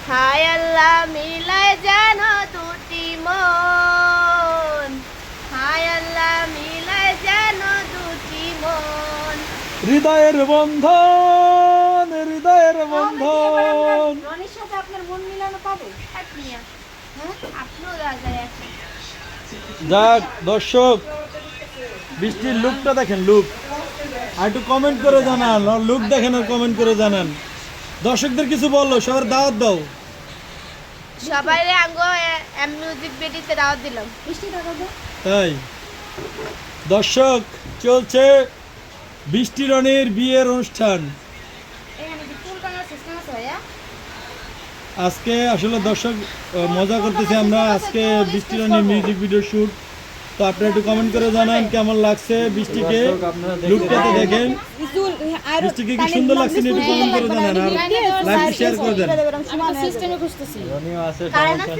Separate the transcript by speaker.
Speaker 1: হায় আল্লাহ মিলায় যেন দুটি মন, হায় আল্লাহ মিলায় যেন দুটি মন।
Speaker 2: হৃদয়ের বন্ধন, হৃদয়ের বন্ধন।
Speaker 3: রনির সাথে আপনার মন মিলানো পাবে?
Speaker 1: আপনিও, হ্যাঁ আপনিও রাজায় আছেন।
Speaker 2: যাক দর্শক, বৃষ্টির লুকটা দেখেন, লুক। আর একটু কমেন্ট করে জানান, লুক দেখেন আর কমেন্ট করে জানান। দর্শকদের কিছু বললো, সবার দাওয়াত দাও।
Speaker 1: সবাই আঙ্গো মিউজিক ভিডিওতে দাওয়াত দিলাম।
Speaker 3: বৃষ্টি টাকা দাও।
Speaker 2: তাই দর্শক, চলছে বৃষ্টি রনির বিয়ের অনুষ্ঠান।
Speaker 3: এখানে কি চুল টানার সিস্টেম আছে ভাইয়া?
Speaker 2: আজকে আসলে দর্শক মজা করতেছি আমরা, আজকে বৃষ্টি রনির মিউজিক ভিডিও শুট। তো আপনারা একটু কমেন্ট করে জানান কেমন লাগছে বৃষ্টিকে, লুকটাতে দেখেন। বৃষ্টিকে কি সুন্দর লাগছে একটু কমেন্ট করে জানান, আর লাইক শেয়ার করে দেন।
Speaker 3: সিস্টেমে খুঁজতেছি।
Speaker 2: রনিও আছে,
Speaker 1: কারণ আছে